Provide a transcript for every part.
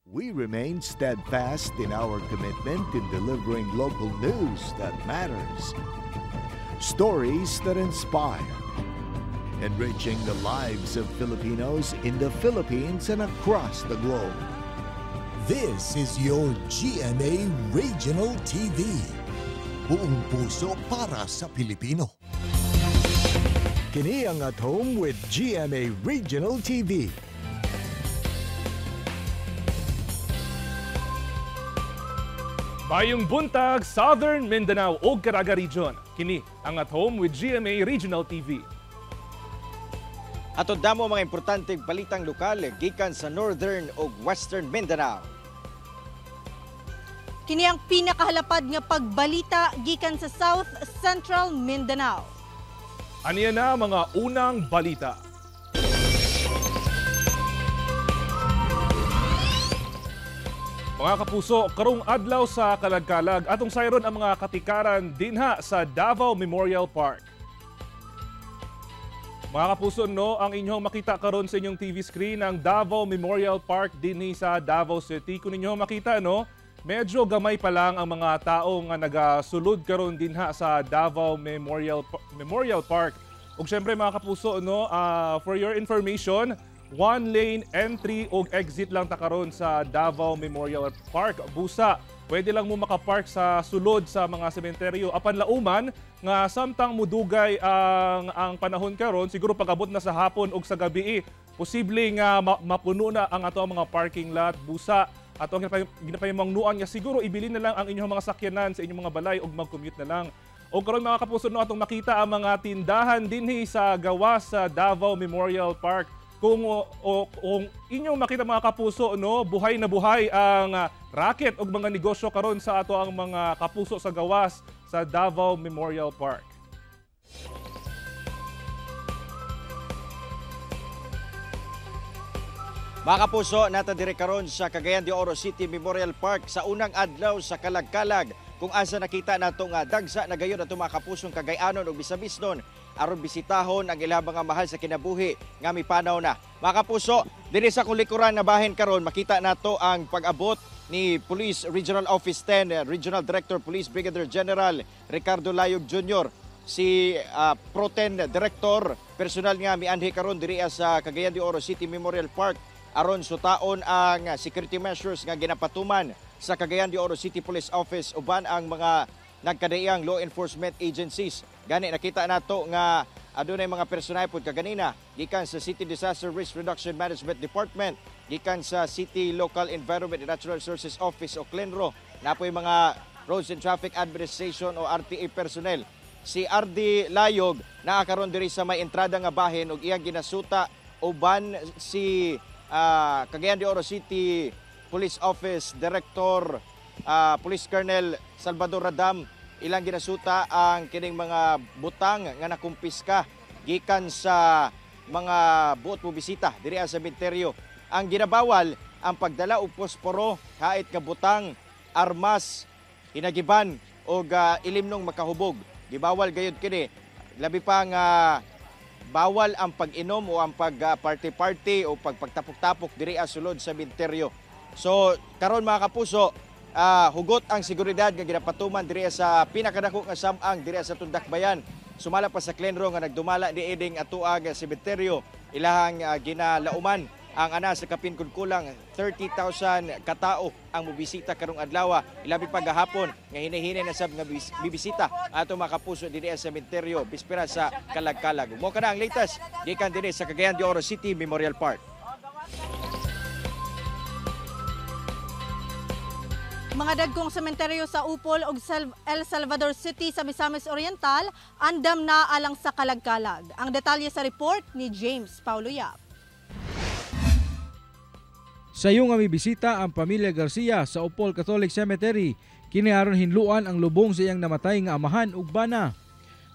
We remain steadfast in our commitment in delivering local news that matters. Stories that inspire. Enriching the lives of Filipinos in the Philippines and across the globe. This is your GMA Regional TV. Buong puso para sa Pilipino. Kini ang At Home with GMA Regional TV. Bayong buntag, Southern Mindanao o Caraga Region. Kini ang At Home with GMA Regional TV. Atod damo mga importanteng balitang lokal gikan sa Northern o Western Mindanao. Kini ang pinakahalapad nga pagbalita gikan sa South Central Mindanao. Aniya na mga unang balita. Mga kapuso, karong adlaw sa Kalagkalag atong sayron ang mga katikaran dinha sa Davao Memorial Park. Mga kapuso, no, ang inyong makita karon sa inyong TV screen ang Davao Memorial Park dinhi sa Davao City. Kung inyong makita, no, medyo gamay pa lang ang mga tao nga nagasulod karon dinha sa Davao Memorial Park. Ug syempre mga kapuso, no, for your information, one-lane entry o exit lang ta karon sa Davao Memorial Park. Busa, pwede lang mo makapark sa sulod sa mga sementeryo. Apan lauman nga samtang mudugay ang panahon karon, siguro pag-abot na sa hapon o sa gabi, posible nga mapuno na ang ato mga parking lot. Busa, ato ang ginapahimangnuan nga siguro ibilin na lang ang inyong mga sakyanan sa inyong mga balay o mag-commute na lang. O karon mga kapuso, no, atong makita ang mga tindahan dinhi sa gawas sa Davao Memorial Park. Kung inyong makita mga kapuso, no, buhay na buhay ang racket o mga negosyo karon sa ato ang mga kapuso sa gawas sa Davao Memorial Park. Mga kapuso, nata dire karon sa Cagayan de Oro City Memorial Park sa unang adlaw sa Kalagkalag, kung asa nakita nato nga dagsa na gayon ato mga kapusong Cagayanon ug bisabisnon aron bisitahon ang ilang mga mahal sa kinabuhi nga mipanaw na. Mga kapuso, diri sa kulikuran na bahin karon makita nato ang pag-abot ni Police Regional Office 10 Regional Director Police Brigadier General Ricardo Layog Jr. si Pro-10 Director personal nga mianhi karon diri sa Cagayan de Oro City Memorial Park aron sutaon ang security measures nga ginapatuman sa Cagayan de Oro City Police Office uban ang mga nagkadaiyang law enforcement agencies. Gani nakita nato nga adunay mga personay pud kaganina gikan sa City Disaster Risk Reduction Management Department, gikan sa City Local Environment and Natural Resources Office o CLENRO, napoy mga Roads and Traffic Administration o RTA personnel. Si RD Layog naa karon diri sa may entrada nga bahin ug iyang ginasuta uban si Cagayan de Oro City Police Office Director Police Colonel Salvador Radam. Ilang ginasuta ang kining mga butang nga nakumpiska gikan sa mga buot mo bisita diri sa sementeryo. Ang ginabawal ang pagdala og posporo, hait nga butang, armas, hinagiban o ilimnong makahubog. Gibawal gayud kini. Labi pa nga bawal ang pag-inom o ang pag-party-party o pagpagtapok-tapok diri sulod sa sementeryo. So karon mga kapuso, hugot ang seguridad nga ginapatuman diri sa pinakadako nga samang diri sa Tundakbayan. Sumala pa sa CLENRO nga nagdumala ni eding atuag sementeryo. Ilahang ginalauman ang ana sa kapin kulang 30,000 katao ang mobisita karong adlaw. Ilabi pa gahapon nga hinahinay na sab nga bibisita ato mga kapuso diri sa sementeryo bispera sa Kalagkalag. Mo kana ang latest gikan diri sa Cagayan de Oro City Memorial Park. Mga dagkong sementeryo sa Upol ug El Salvador City sa Misamis Oriental andam na alang sa Kalagkalag. Ang detalye sa report ni James Paulo Yap. Sayo nga mibisita ang pamilya Garcia sa Upol Catholic Cemetery, kini aron hinluan ang lubong sa iyang namatay nga amahan ug bana.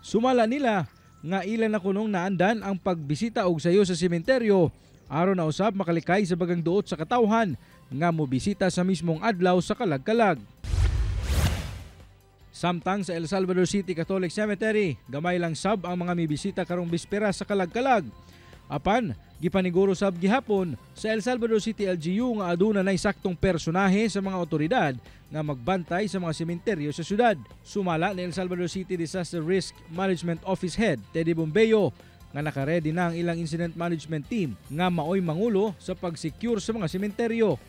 Sumala nila nga ilan na kunong naandan ang pagbisita og sayo sa sementeryo aron na usab makalikay sa bagang duot sa katawhan nga mobisita sa mismong adlaw sa Kalagkalag. Samtang sa El Salvador City Catholic Cemetery, gamay lang sab ang mga mibisita karong bispera sa Kalagkalag. Apan, gipaniguro sab gihapon sa El Salvador City LGU nga aduna nay saktong personahe sa mga otoridad nga magbantay sa mga sementeryo sa syudad. Sumala ni El Salvador City Disaster Risk Management Office Head Teddy Bombeo nga nakaredy na ang ilang incident management team nga maoy mangulo sa pag-secure sa mga sementeryo.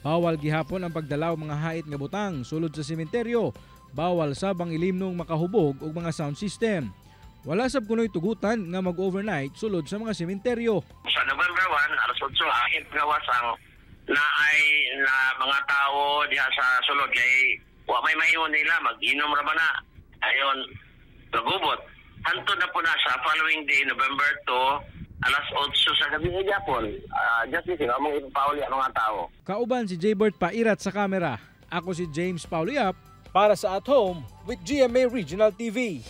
Bawal gihapon ang pagdalaw mga hait nga butang sulod sa sementeryo. Bawal sab ang ilimnong makahubog og mga sound system. Wala sab kunoy tugutan nga mag-overnight sulod sa mga sementeryo. Sa November 1, alas 8, ang gawas ang naay na mga tao diha sa sulod kay wa may maingon nila mag-inom ra man na. Ayon, nagubot. Hantod na po na sa following day, November 2, alas 8 sa gabi ng Japon. Just kasi among ipauli ang mga tao. Kauban si Jaybert Pairat sa kamera. Ako si James Pauliap para sa At Home with GMA Regional TV.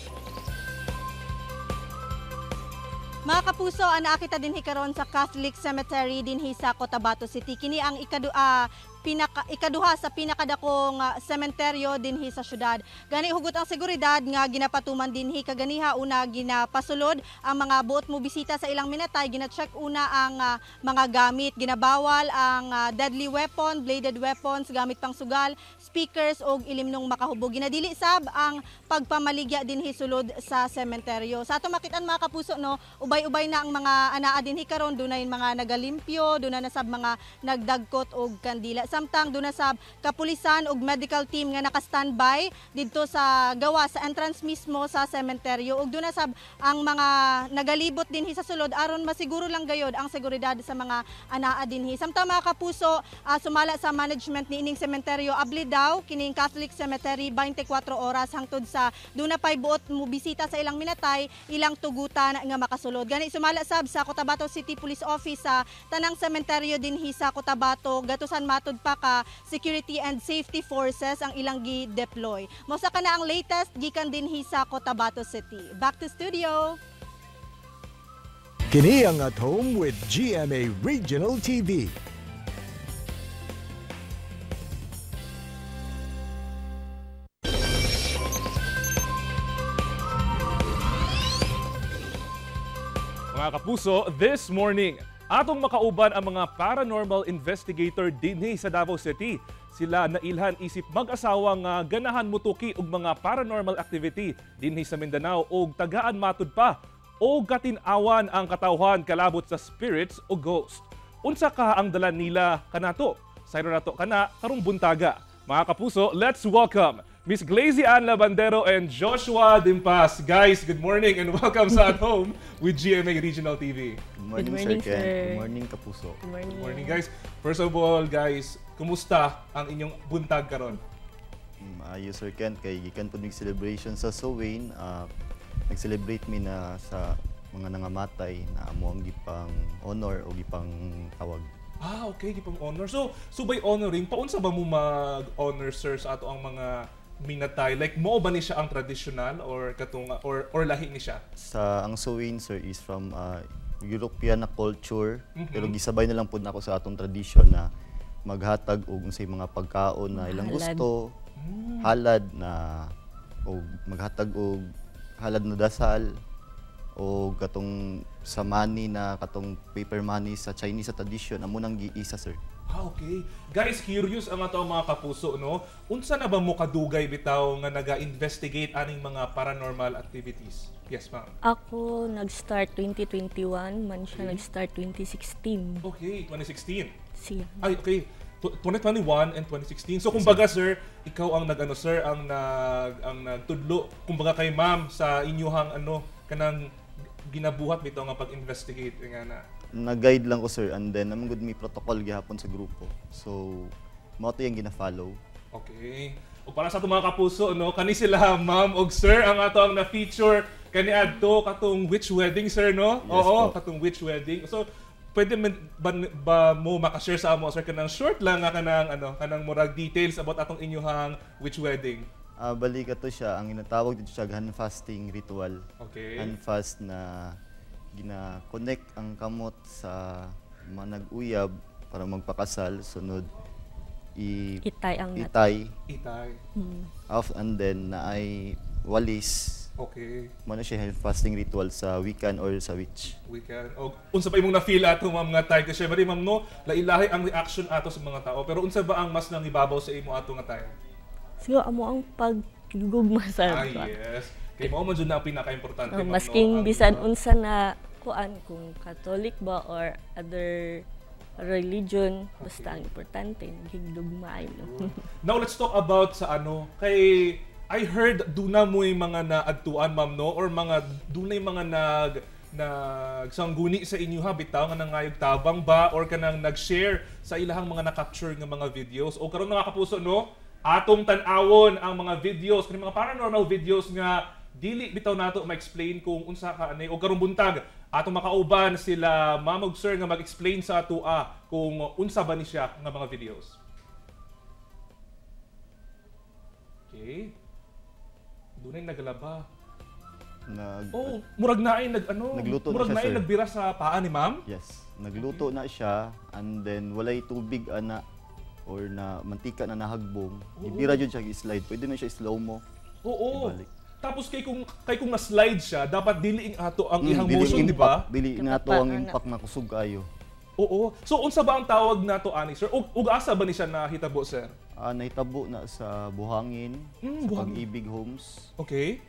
Mga kapuso, nakita din hikaron sa Catholic Cemetery dinhi sa Cotabato City. Kini ang ikaduha sa pinakadakong sementeryo dinhi sa syudad. Gani hugot ang seguridad nga ginapatuman dinhi kaganiha una ginapasulod ang mga buot mo bisita sa ilang minatay, gina-check una ang mga gamit, ginabawal ang deadly weapon, bladed weapons, gamit pang sugal, speakers og ilimnong makahubog. Ginadili sab ang pagpamaligya dinhi sulod sa sementeryo. Sa ato makitaan mga kapuso no, ubay-ubay na ang mga anaa dinhi karon, dunay mga nagalimpyo, dunay na sab mga nagdagkot og kandila. Samtang doon na sa kapulisan ug medical team nga naka-standby dito sa gawa sa entrance mismo sa sementeryo ug doon na sab ang mga nagalibot dinhi sa sulod aron masiguro lang gayod ang seguridad sa mga anaa dinhi. Samtang mga kapuso, sumala sa management ni ining sementeryo abli daw kining Catholic Cemetery 24 oras hangtod sa doon na pay buot mo bisita sa ilang minatay, ilang tugutan nga makasulod. Gani sumala sab sa Cotabato City Police Office sa tanang sementeryo dinhi sa Cotabato, gatusan matud pa ka security and safety forces ang ilang gi-deploy. Mosa ka na ang latest gikan dinhi sa Cotabato City. Back to studio. Kini ang At Home with GMA Regional TV. Mga kapuso, this morning, atong makauban ang mga paranormal investigator dinhi sa Davao City. Sila nailhan isip mag-asawa nga ganahan mutuki og mga paranormal activity dinhi sa Mindanao og tagaan matud pa o katin-awan ang katawhan kalabot sa spirits o ghost. Unsa ka ang dalan nila kanato? Sayro nato kana karong buntaga. Mga kapuso, let's welcome Miss Glazy Ann Labandero and Joshua Dimpas. Guys, good morning and welcome sa At Home with GMA Regional TV. Good morning, Good morning, Sir Ken. sir. Good morning, Kapuso. Good morning. Good morning guys. First of all guys, kumusta ang inyong buntag karon? Maayos, Sir Ken. Kay gikan po celebration sa Sowain. Nag-celebrate mi na sa mga nangamatay na amo ang gipang honor o gipang tawag. Ah, okay, gipang honor. So by honoring, paunsa ba mo mag-honor sir sa ato ang mga minatay? Like mo ba ni siya ang traditional or katong or lahi ni siya? Sa ang Sowain, sir, is from European na culture. Pero gisabay na lang po na ako sa atong tradisyon na maghatag og unsay mga pagkaon na ilang Halad. gusto. Halad na o maghatag og halad na dasal o katong sa money na katong paper money sa Chinese sa tradition amo nang giisa, sir. Ah, okay. Guys, curious ang ato mga kapuso, no? Unsa na ba mo kadugay bitaw nga naga-investigate aning mga paranormal activities? Yes, ma'am. Ako nag-start 2021, man siya nag-start 2016. Okay, 2016. Siya. Ay, okay. 2021 and 2016. So kumbaga sir, ikaw ang nag-ano sir, ang nagtudlo kumbaga kay ma'am sa inyuhang kanang ginabuhat bitaw nga pag-investigate nga na. Nag-guide lang ko, sir, and then namang good may protocol gihapon sa grupo. So mo to yung gina-follow. Okay. O para sa itong mga kapuso, no, kani sila ma'am og sir ang ato ang na-feature kani adto katong witch wedding, sir, no? Yes, Oo, po. katong witch wedding. So pwede ba mo maka-share sa amo sir kanang short lang nga kanang murag details about atong inyuhang witch wedding? Bali ka to siya, ang inatawag dito siya hand fasting ritual. Okay. Hand fast na gina-connect ang kamot sa mga nag-uyab para magpakasal, sunod Itay ang nat. itay Itay. Hmm. off, and then na ay walis Okay. Mao na siya health fasting ritual sa Wiccan or sa witch. Weekend. O unsa pa imong na-feel ato mga tay kasi bari ma'am no, lailahi ang reaction ato sa mga tao. Pero unsa ba ang mas nang ibabaw sa imo ato nga tay? Siguro amo ang paggugma sa Yes. Kay mao man jud na ang pinaka-importante ma'am, masking no? bisan unsa na kuan kung Catholic ba or other religion, basta ang importante higdugmaay no. Now let's talk about sa ano kay I heard duna mo'y mga naadtuan ma'am no or mga dunay mga nagsangguni sa inyo ha bitaw nga nangayog tabang ba or kanang nag-share sa ilahang mga na-capture nga mga videos o karon mga kapuso no atong tan-awon ang mga videos kani mga paranormal videos nga dili bitaw nato ma-explain kung unsa ka ani o karong buntag atong makauban sila Ma'am ug Sir nga mag-explain sa atoa kung unsa ba ni siya nga mga videos. Okay. Dunay nagalaba. Murag naay nagluto murag na siya, naay sir. nagbira sa paa ni Ma'am. Yes, nagluto na siya and then walay tubig ana or na mantika na nahagbong. Ibira jud siya i-slide. Pwede na siya slow mo. Oo. Ibalik. Tapos kay kung na-slide siya, dapat dili ato ang ihang motion, di ba? Dili na to ang impact na kusog kayo. Oo. So unsa ba ang tawag nato ani sir? Ug asa ba ni siya nahitabo sir? Nahitabo na sa Buhangin, sa Pag-ibig Homes. Okay.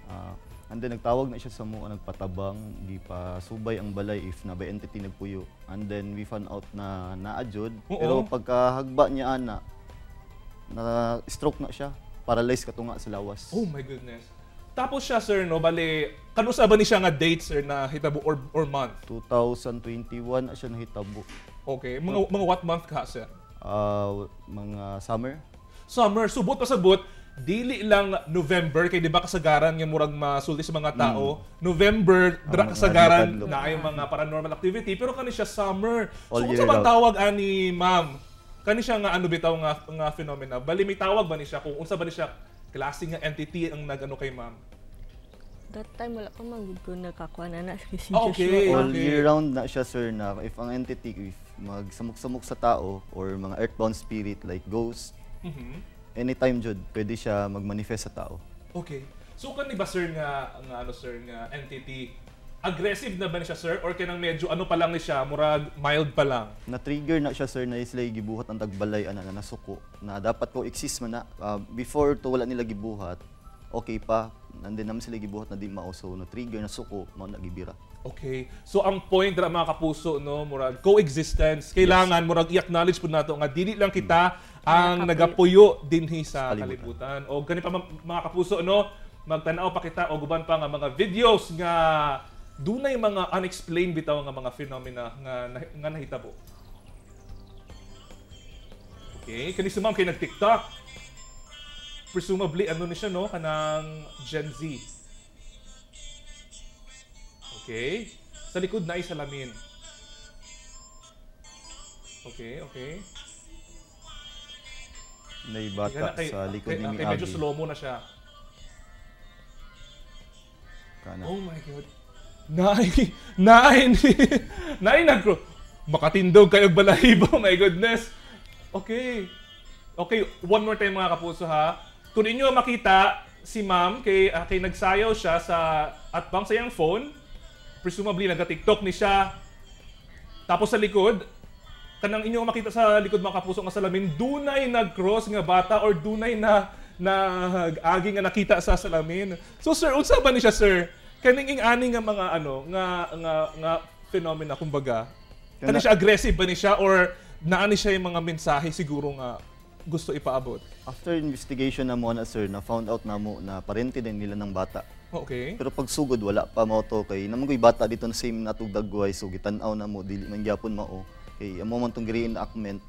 And then nagtawag na siya sa mo nagpatabang, gipasubay ang balay if na by entity nagpuyo. And then we found out na naajud. Pero pagkahagba niya na stroke na siya, paralyzed katunga sa lawas. Oh my goodness. Tapos siya sir no, bali kanusa ba ni siya nga date sir na hitabo or month? 2021 na siya nahitabo. Okay. Mga what month ka sir? Mga summer. Summer, subot pa sabot, dili lang November kay di ba kasagaran nga murag masulti sa mga tao. November dra kasagaran na ay mga paranormal activity pero kani siya summer. So unsa bang tawag ani ma'am? Kani siya nga ano bitaw nga phenomena. Bali may tawag ba ni siya kung unsa ba ni siya klase nga entity ang nagano kay ma'am? That time wala pa man gud ko nakakuha na si Okay. All year round na siya sir na if ang entity if magsamok-samok sa tao or mga earthbound spirit like ghost, anytime jud pwede siya magmanifest sa tao. Okay. So kani ba sir nga ano sir nga entity aggressive na ba ni siya sir or kanang medyo ano pa lang ni siya murag mild pa lang? Na-trigger na siya sir na islay gibuhat ang tagbalay ana na nasuko na dapat ko exist man na before to wala nila gibuhat okay pa nandun naman sila gibuhat na di mao so na-trigger na suko mao na gibira. Okay. So ang point dra mga kapuso no murag coexistence kailangan murag i-acknowledge pud nato nga dili lang kita ang nagapuyo dinhi sa kalibutan. O gani pa mga kapuso no magtan-aw pa kita og uban pa nga mga videos nga dunay mga unexplained bitaw nga mga phenomena nga nahitabo. Okay, kani si ma'am kay nag-TikTok. Presumably ano ni siya no kanang Gen Z. Okay. Sa likod na ay salamin. Okay. Naibata sa likod ni Abi. Medyo slow-mo na siya. Kana. Oh my God. Nai nagro. Makatindog kayo balahibo. Oh my goodness. Okay, one more time mga kapuso ha. Kung inyo makita si ma'am kay nagsayaw siya sa atbang sa iyang phone. Presumably nag-TikTok ni siya. Tapos sa likod, kanang inyo makita sa likod mga kapuso nga salamin, dunay nag-cross nga bata or dunay na agi nga nakita sa salamin. So sir, unsa ba ni siya sir? Kaning ani nga mga ano nga phenomena kumbaga. Kani siya aggressive ba ni siya or naani siya yung mga mensahe siguro nga gusto ipaabot? After investigation na mo na sir, na found out na mo na parente din nila ng bata. Okay. Pero pag sugod wala pa mo to kay naman koy bata dito na same natug dagway so gitan-aw na mo dili man gyapon mao. Kay amo man tong reenactment.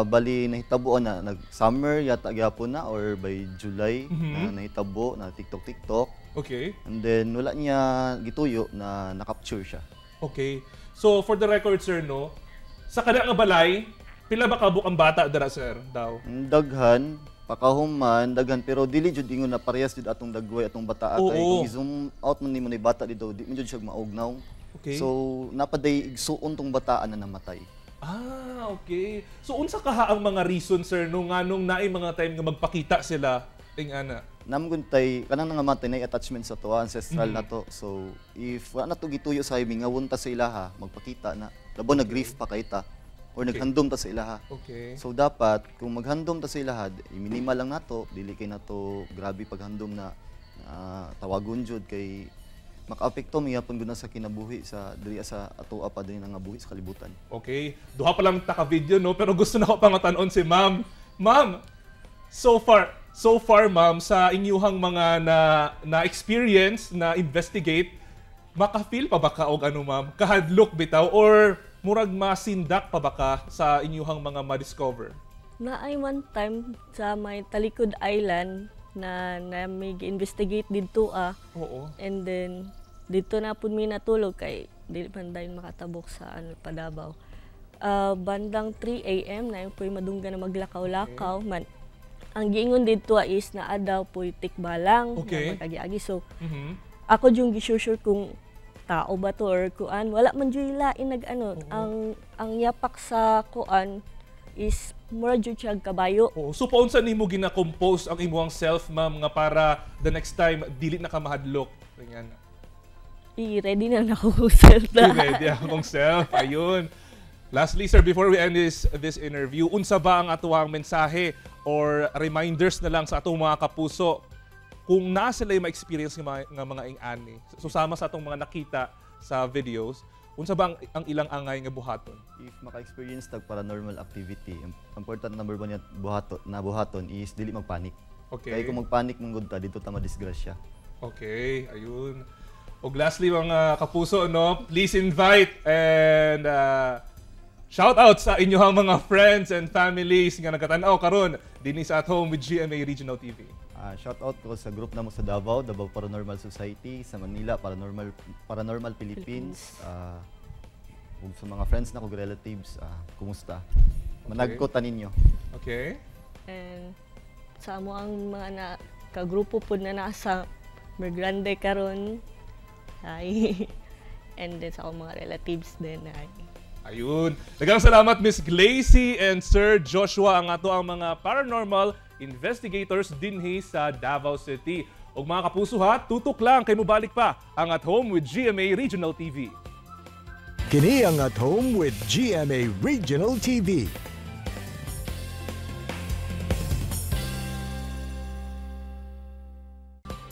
Bali nahitabo na nag summer yata gyapon na or by July na nahitabo na TikTok. Okay. And then wala niya gituyo na na-capture siya. Okay. So for the record sir no, sa kada nga balay pila ba kabuk ang bata dara sir daw? Daghan pakahuman daghan pero dili jud ingon na parehas jud atong dagway atong bata kay kung i-zoom out man nimo ni bata dito di man jud siya maugnaw. Okay. So napaday igsuon tong bataan na namatay. Okay. So unsa kaha ang mga reason sir no nganong naay mga time nga magpakita sila ing ana? namgon tay kanang nga matay na attachment sa to ancestral na to. So if wala na to gituyo sa himing nga wunta sa ilaha, magpakita na labo na grief pa kay ta or naghandom ta sa ilaha. Okay. So dapat kung maghandom ta sa ilaha, minimal lang nato, dili kay nato grabe paghandom na tawagon jud kay maka-apekto miya pun gud sa kinabuhi sa diri sa atoa pa din nga buhi sa kalibutan. Okay. Duha pa lang taka video no, pero gusto na ko pangatan-on si Ma'am. Ma'am, so far ma'am sa inyuhang mga na-experience, na-investigate, maka-feel pa ba ka og ano ma'am? Kahadlok bitaw or murag masindak pa ba ka sa inyuhang mga ma-discover? Naay one time sa may Talikod Island na may investigate dito Oo. and then dito na pud mi natulog kay dili man dayon makatabok sa pa Davao. Bandang 3 AM na yung madungga na maglakaw-lakaw man. Ang giingon dito is na daw po'y tikbalang Okay. na mag-agi-agi. So ako yung gisusure kung tao ba to or kuan, wala man jud lain nag-ano. Ang yapak sa kuan is mura jud siya kabayo. Oo. So paunsa nimo gina-compose ang imong self ma'am nga para the next time dili na ka mahadlok? Ganyan. I-ready na ako self na. Ready akong self. Ayun. Lastly, sir, before we end this interview, unsa ba ang atuang mensahe or reminders na lang sa atong mga kapuso kung naa sila yung ma-experience ng mga ing-ani? Susama sa atong mga nakita sa videos, unsa ba ang ilang angay nga buhaton? If maka-experience tag paranormal activity, important number 1 na buhaton is dili magpanik. Okay. Kaya kung magpanik mong gud ta dito ta madisgrasya. Okay, ayun. Og lastly mga kapuso, no, please invite and shout out sa inyong mga friends and families nga nagkatanaw karon dinhi sa At Home with GMA Regional TV. Shout out ko sa group namo sa Davao Paranormal Society, sa Manila Paranormal Philippines, ug sa mga friends na kog relatives, kumusta? Managkota ninyo. Okay. And sa amo ang mga kagrupo po na nasa Mergrande karon. Hi. And then sa akong mga relatives din. Hi. Ayun. Daghang salamat Miss Glacy and Sir Joshua, ang ato ang mga paranormal investigators dinhi sa Davao City. Og mga kapuso ha, tutok lang kay mobalik pa ang At Home with GMA Regional TV. Kini ang At Home with GMA Regional TV.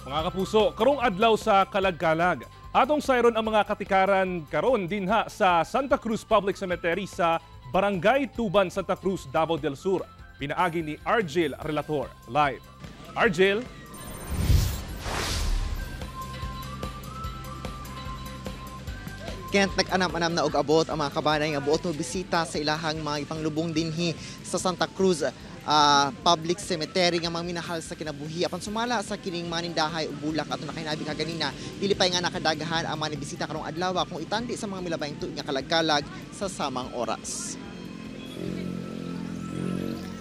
Mga kapuso, karong adlaw sa Kalagkalag, atong sayron ang mga katikaran karon dinha sa Santa Cruz Public Cemetery sa Barangay Tuban, Santa Cruz, Davao del Sur. Pinaagi ni Argel Relator. Live. Argel. Kent nag-anam-anam na og abot ang mga kabanay nga buot mo bisita sa ilahang mga ipanglubong dinhi sa Santa Cruz Public Cemetery nga mga minahal sa kinabuhi. Apan sumala sa kining manindahay ug bulak ato na kinabi kaganina, dili pa nga nakadagahan ang mga bisita karong adlaw kung itandi sa mga milabayng tuig nga kalagkalag sa samang oras.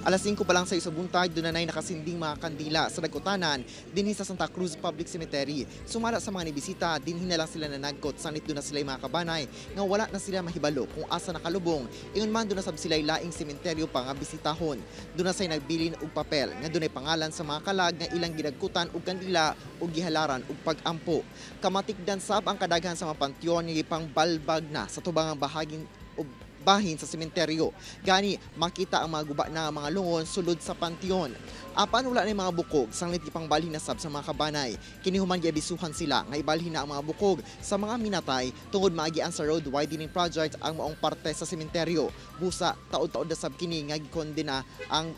Alas 5 pa lang sa buntag, doon na nakasinding mga kandila sa Dagkutanan dinhi sa Santa Cruz Public Cemetery. Sumala sa mga nibisita, dinhi na lang sila nanagkot, sanit doon na sila mga kabanay nga wala na sila mahibalo kung asa nakalubong. Ingon man doon na sab sila laing sementeryo pa nga bisitahon. Doon na say nagbilin og papel nga doon ay pangalan sa mga kalag nga ilang ginagkutan og kandila ug gihalaran og pag-ampo. Kamatikdan sab ang kadaghan sa mga pantyon nga ipang balbag na sa tubangang bahagin og bahin sa sementeryo. Gani makita ang mga guba na mga lungon sulod sa panteon. Apan wala na mga bukog, sanglit ipang balhin na sab sa mga kabanay. Kinihuman giabisuhan sila nga ibalhin na ang mga bukog sa mga minatay tungod maagian sa road widening project ang maong parte sa sementeryo. Busa taod-taod na sab kini nga gikondena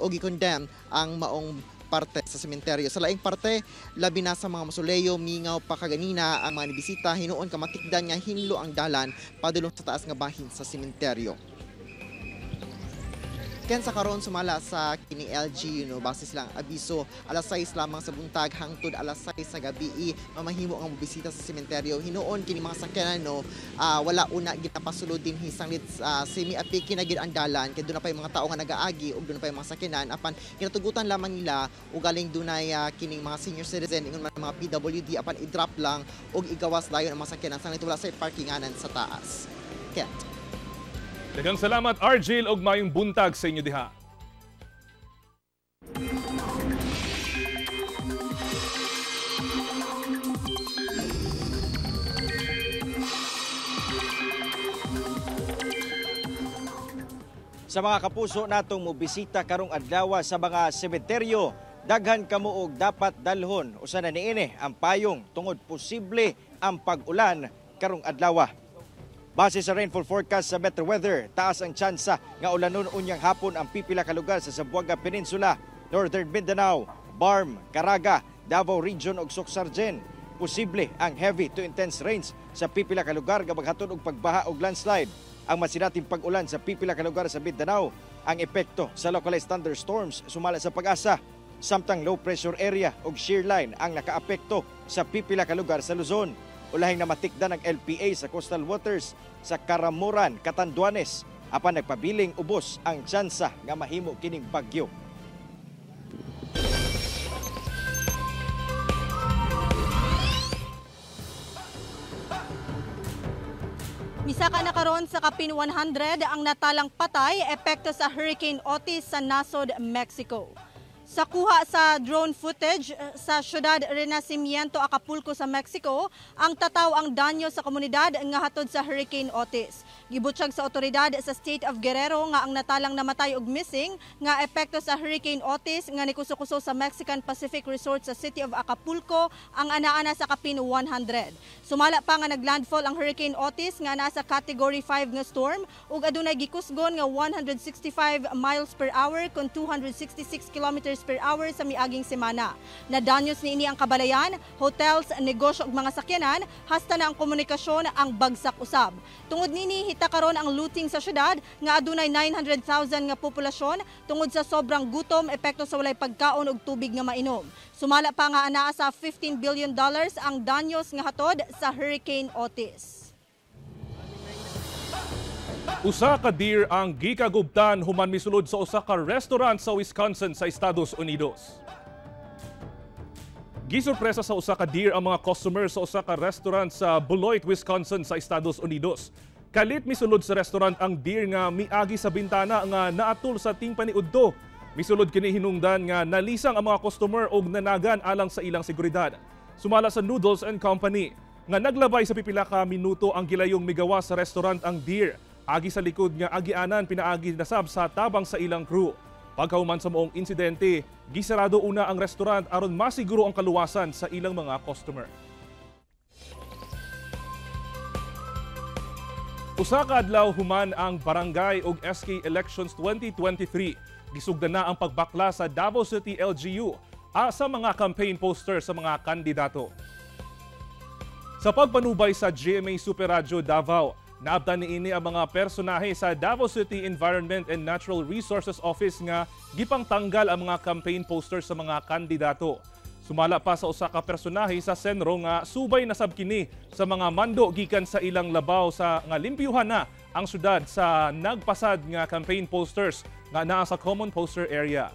o gikondemn ang maong parte sa sementeryo. Sa laing parte, labi na sa mga mausoleo, mingaw pa kaganina ang mga nibisita, hinuon kamatikdan nga hinlo ang dalan padulong sa taas nga bahin sa sementeryo. Ken sa karon sumala sa kini LG, basis lang abiso, alas 6 lamang sa buntag hangtod alas 6 sa gabi mamahimo ang bisita sa sementeryo. Hinuon kini mga sakyanan wala una ginapasulod din hisanglit semi-apiki na gid ang dalan kay doon na pa yung mga tao nga nagaagi ug doon na pa yung mga sakyanan apan ginatugutan lamang nila ug galing dunay kining mga senior citizen ingon man mga PWD apan i-drop lang ug igawas dayon ang mga sakyanan sanglit wala sa parkinganan sa taas. Kent. Daghang salamat Argel og mayong buntag sa inyo diha. Sa mga kapuso natong mobisita karong adlaw sa mga sementeryo, daghan kamo og dapat dalhon usa na niini ang payong tungod posible ang pag-ulan karong adlaw. Base sa rainfall forecast sa Metro Weather, taas ang tsansa nga ulanon unyang hapon ang pipila ka lugar sa Zamboanga Peninsula, Northern Mindanao, Barm, Caraga, Davao Region ug Socsargen. Posible ang heavy to intense rains sa pipila ka lugar nga maghatod og pagbaha ug landslide. Ang masinating pag-ulan sa pipila ka lugar sa Mindanao, ang epekto sa localized thunderstorms sumala sa Pag-asa, samtang low pressure area ug shear line ang nakaapekto sa pipila ka lugar sa Luzon. Ulahing na matikdan ng LPA sa coastal waters sa Caramuran, Catanduanes, apan nagpabiling ubos ang tsansa nga mahimo kining bagyo. Misaka na karon sa Kapin 100 ang natalang patay epekto sa Hurricane Otis sa nasod, Mexico. Sa kuha sa drone footage sa siyudad Renacimiento, Acapulco sa Mexico, ang tataw ang danyo sa komunidad nga hatod sa Hurricane Otis. Gibutyag sa otoridad sa State of Guerrero nga ang natalang namatay og missing nga epekto sa Hurricane Otis nga nikuso-kuso sa Mexican Pacific Resort sa City of Acapulco ang anaana sa Kapin 100. Sumala pa nga naglandfall ang Hurricane Otis nga nasa Category 5 nga storm ug adunay gikusgon nga 165 miles per hour kon 266 kilometers per hour sa miaging semana. Nadanyos niini ang kabalayan, hotels, negosyo ug mga sakyanan, hasta na ang komunikasyon ang bagsak usab. Tungod nini hita karon ang looting sa syudad nga adunay 900,000 nga populasyon tungod sa sobrang gutom epekto sa walay pagkaon ug tubig nga mainom. Sumala pa nga anaa sa $15 billion ang danyos nga hatod sa Hurricane Otis. Usa ka deer ang gikagubtan human misulod sa usa ka restaurant sa Wisconsin sa Estados Unidos. Gisurpresa sa usa ka deer ang mga customer sa usa ka restaurant sa Beloit, Wisconsin sa Estados Unidos. Kalit misulod sa restaurant ang deer nga miagi sa bintana nga naatul sa tingpaniudto. Misulod kini hinungdan nga nalisang ang mga customer og nanagan alang sa ilang seguridad. Sumala sa Noodles and Company nga naglabay sa pipila ka minuto ang gilayong migawa sa restaurant ang deer. Agi sa likod nga agianan pinaagi nasab sa tabang sa ilang crew. Pagkahuman sa moong insidente, gisarado una ang restaurant aron masiguro ang kaluwasan sa ilang mga customer. Usa ka adlaw human ang barangay ug SK Elections 2023. Gisugdan na ang pagbakla sa Davao City LGU sa mga campaign poster sa mga kandidato. Sa pagpanubay sa GMA Super Radio Davao, naabtan niini ang mga personahe sa Davao City Environment and Natural Resources Office nga gipang tanggal ang mga campaign posters sa mga kandidato. Sumala pa sa usa ka personahe sa senro nga subay na sabkini sa mga mando gikan sa ilang labaw sa nga limpyuhan na ang syudad sa nagpasad nga campaign posters nga naa sa common poster area.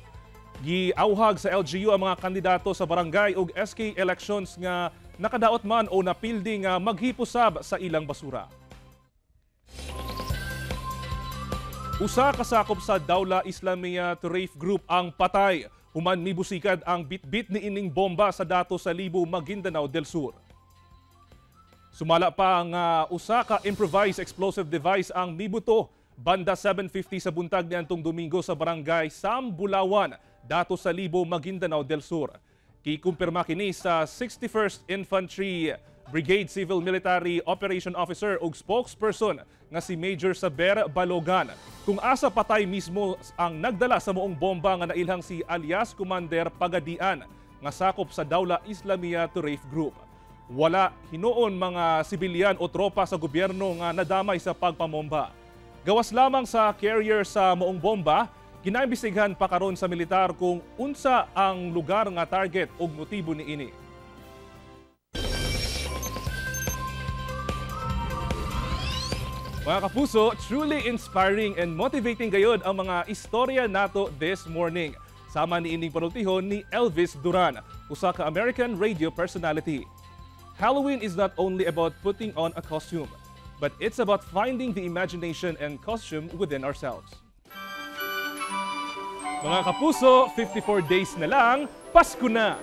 Giauhag sa LGU ang mga kandidato sa barangay ug SK elections nga nakadaot man o napildi nga maghipusab sa ilang basura. Usa kasakop sa Dawla Islamia Tarif Group ang patay. Human mibusikad ang bitbit ni ining bomba sa dato sa Libo, Maguindanao del Sur. Sumala pa ang usa ka improvised explosive device ang mibuto banda 7:50 sa buntag niadtong Domingo sa barangay Sambulawan, dato sa Libo, Maguindanao del Sur. Kikumpirma kini sa 61st Infantry Brigade Civil Military Operation Officer ug spokesperson nga si Major Saber Balogan. Kung asa patay mismo ang nagdala sa moong bomba nga nailhang si alias Commander Pagadian nga sakop sa Dawla Islamia Tarif Group. Wala hinuon mga sibilyan o tropa sa gobyerno nga nadamay sa pagpamomba. Gawas lamang sa carrier sa moong bomba, kinaimbestigahan pa karon sa militar kung unsa ang lugar nga target ug motibo niini. Mga kapuso, truly inspiring and motivating gayud ang mga istorya nato this morning. Sama ni ining panultihon ni Elvis Duran, usa ka American radio personality. Halloween is not only about putting on a costume, but it's about finding the imagination and costume within ourselves. Mga kapuso, 54 days na lang, Pasko na!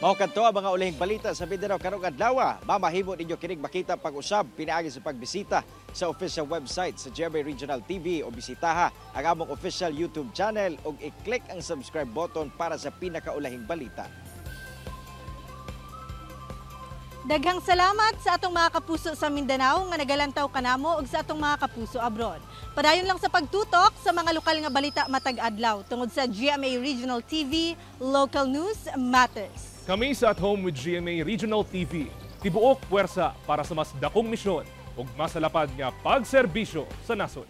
Mao kadto ang mga ulihing balita sa Mindanao karong adlaw. Mamahimo ninyo kining makita pag-usab pinaagi sa pagbisita sa official website sa GMA Regional TV o bisitaha ang among official YouTube channel ug i-click ang subscribe button para sa pinakaulahing balita. Daghang salamat sa atong mga kapuso sa Mindanao nga nagalantaw kanamo ug sa atong mga kapuso abroad. Padayon lang sa pagtutok sa mga lokal nga balita matag adlaw tungod sa GMA Regional TV, Local News Matters. Kami sa At Home with GMA Regional TV, tibuok puwersa para sa mas dakong misyon ug masalapad nga pagserbisyo sa nasod.